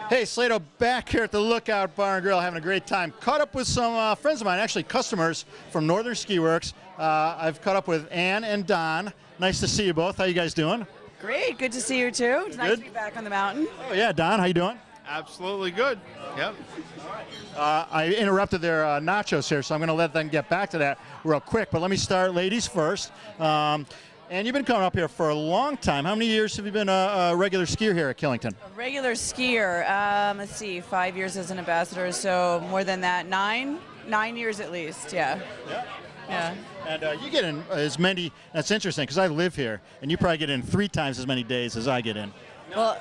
Hey, Slato, back here at the Lookout Bar and Grill, having a great time. Caught up with some friends of mine, actually customers from Northern Ski Works. I've caught up with Ann and Don. Nice to see you both. How you guys doing? Great, good to see you too. It's nice to be back on the mountain. Oh yeah, Don, how you doing? Absolutely good. Yep. I interrupted their nachos here, so I'm going to let them get back to that real quick. But let me start, ladies first. And you've been coming up here for a long time. How many years have you been a regular skier here at Killington? A regular skier, let's see, 5 years as an ambassador, so more than that, 9 years at least, yeah. Yeah. And you get in as many, that's interesting, because I live here, and you probably get in 3 times as many days as I get in. Well,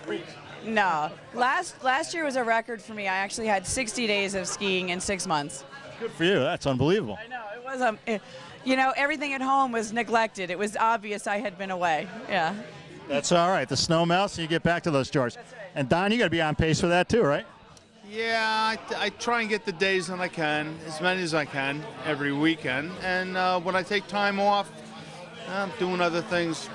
no. Last year was a record for me. I actually had 60 days of skiing in 6 months. Good for you. That's unbelievable. I know. It was, you know, everything at home was neglected. It was obvious I had been away. Yeah. That's all right. The snow melts and you get back to those chores. That's right. And Don, you got to be on pace for that too, right? Yeah, I try and get the days when I can, as many as I can, every weekend. And when I take time off, I'm doing other things.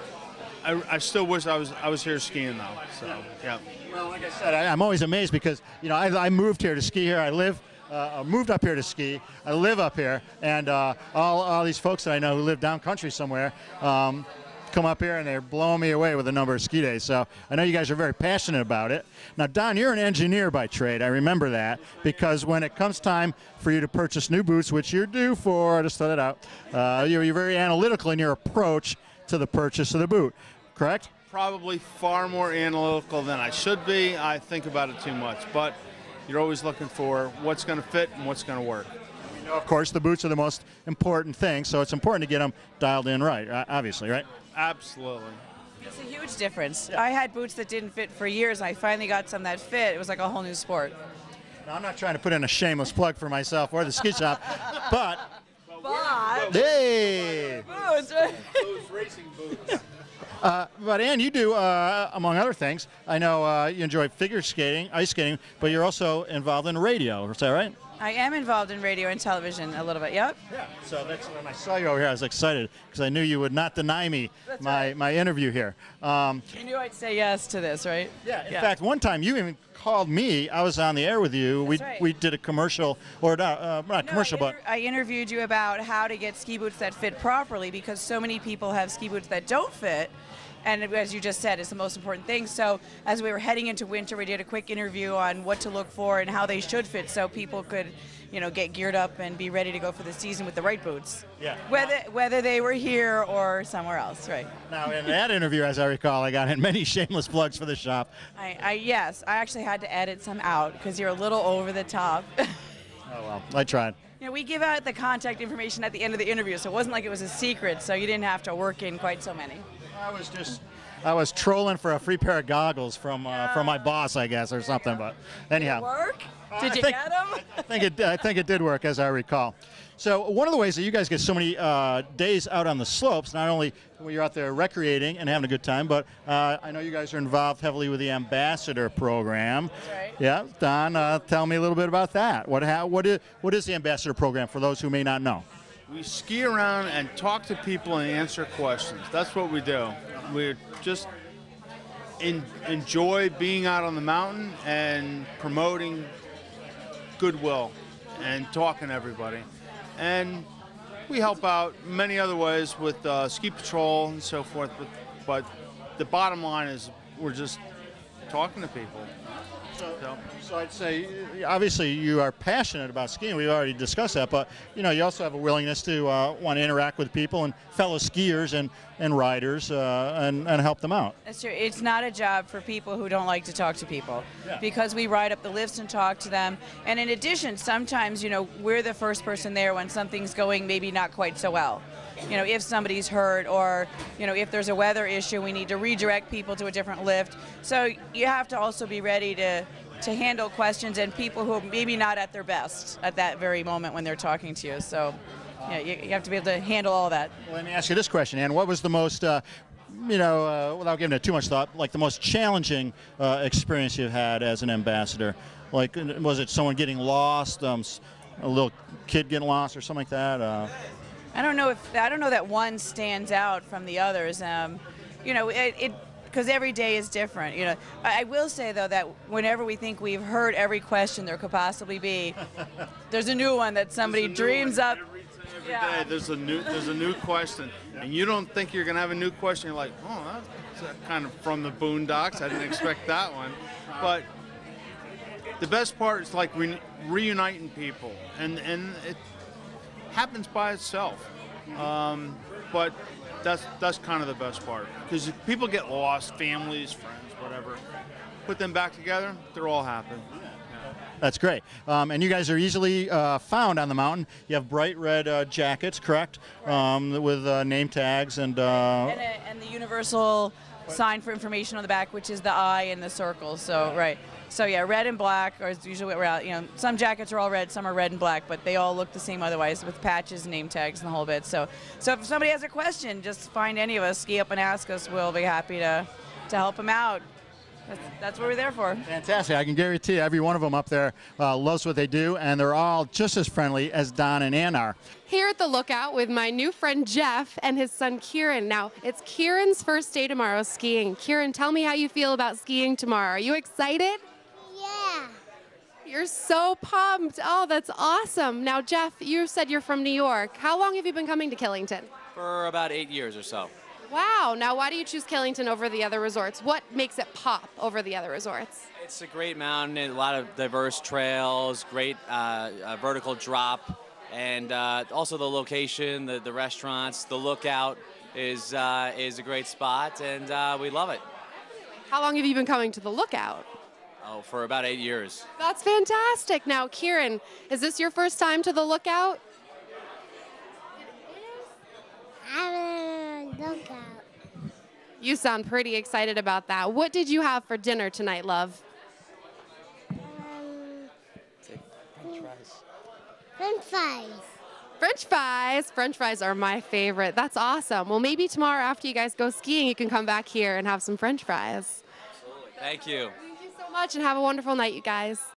I still wish I was here skiing though. So yeah. Well, like I said, I'm always amazed because I moved here to ski here. I moved up here to ski. I live up here, and all these folks that I know who live down country somewhere come up here and they're blowing me away with the number of ski days. So I know you guys are very passionate about it. Now, Don, you're an engineer by trade. I remember that because when it comes time for you to purchase new boots, which you're due for, just throw it out, you're very analytical in your approach to the purchase of the boot, correct? Probably far more analytical than I should be. I think about it too much, but you're always looking for what's going to fit and what's going to work. You know, of course, the boots are the most important thing, so it's important to get them dialed in right, obviously, right? Absolutely. It's a huge difference. Yeah. I had boots that didn't fit for years. I finally got some that fit. It was like a whole new sport. Now, I'm not trying to put in a shameless plug for myself or the ski shop, but hey! Boots, right? Those racing boots. But Ann, you do, among other things, I know you enjoy figure skating, ice skating, but you're also involved in radio, is that right? I am involved in radio and television a little bit, yep. Yeah, so that's when I saw you over here, I was excited because I knew you would not deny me my interview here. You knew I'd say yes to this, right? Yeah, in fact, one time you even called me, I was on the air with you, we did a commercial, or not commercial, but... I interviewed you about how to get ski boots that fit properly because so many people have ski boots that don't fit. And as you just said, it's the most important thing. So as we were heading into winter, we did a quick interview on what to look for and how they should fit so people could, you know, get geared up and be ready to go for the season with the right boots. Yeah. Whether they were here or somewhere else, right. Now, in that interview, as I recall, I got in many shameless plugs for the shop. Yes, I actually had to edit some out because you're a little over the top. Oh, well, I tried. You know, we give out the contact information at the end of the interview, so it wasn't like it was a secret, so you didn't have to work in quite so many. I was trolling for a free pair of goggles from my boss, I guess, or something. But anyhow, did it work? Did you get them? I think it did work, as I recall. So one of the ways that you guys get so many days out on the slopes, not only when you're out there recreating and having a good time, but I know you guys are involved heavily with the ambassador program. That's right. Yeah, Don, tell me a little bit about that. What is the ambassador program for those who may not know? We ski around and talk to people and answer questions. That's what we do. We just enjoy being out on the mountain and promoting goodwill and talking to everybody. And we help out many other ways with ski patrol and so forth. But the bottom line is we're just talking to people. So I'd say, obviously, you are passionate about skiing. We've already discussed that, but you also have a willingness to want to interact with people and fellow skiers and riders and help them out. That's true. It's not a job for people who don't like to talk to people because we ride up the lifts and talk to them. And in addition, sometimes, we're the first person there when something's going maybe not quite so well. If somebody's hurt or, if there's a weather issue, we need to redirect people to a different lift. So you have to also be ready to handle questions and people who are maybe not at their best at that very moment when they're talking to you. So you have to be able to handle all that. Well, let me ask you this question, Ann. What was the most, without giving it too much thought, like the most challenging experience you've had as an ambassador? Like, was it someone getting lost, a little kid getting lost or something like that? I don't know that one stands out from the others. because every day is different. You know, I will say though that whenever we think we've heard every question there could possibly be, there's a new one that somebody dreams up. Every day there's a new question, and you don't think you're gonna have a new question. You're like, oh, that's kind of from the Boondocks. I didn't expect that one. But the best part is like reuniting people, and it happens by itself. But that's kind of the best part, because if people get lost, families, friends, whatever, put them back together, they're all happy. That's great. And you guys are easily found on the mountain. You have bright red jackets, correct? With name tags and the universal sign for information on the back, which is the eye and the circle. So right. So yeah, red and black are usually what we're out. You know, some jackets are all red, some are red and black, but they all look the same otherwise, with patches, name tags, and the whole bit. So if somebody has a question, just find any of us, ski up and ask us. We'll be happy to help them out. That's what we're there for. Fantastic. I can guarantee every one of them up there loves what they do, and they're all just as friendly as Don and Ann are. Here at the Lookout with my new friend Jeff and his son Kieran. Now, it's Kieran's first day tomorrow skiing. Kieran, tell me how you feel about skiing tomorrow. Are you excited? Yeah. You're so pumped. Oh, that's awesome. Now, Jeff, you said you're from New York. How long have you been coming to Killington? For about 8 years or so. Wow. Now, why do you choose Killington over the other resorts? What makes it pop over the other resorts? It's a great mountain, a lot of diverse trails, great vertical drop, and also the location, the restaurants, the Lookout is a great spot, and we love it. How long have you been coming to the Lookout? Oh, for about 8 years. That's fantastic. Now, Kieran, is this your first time to the Lookout? I'm gonna look out. You sound pretty excited about that. What did you have for dinner tonight, love? French fries. French fries. French fries are my favorite. That's awesome. Well, maybe tomorrow after you guys go skiing, you can come back here and have some French fries. Absolutely. Thank you. Thank you so much, and have a wonderful night, you guys.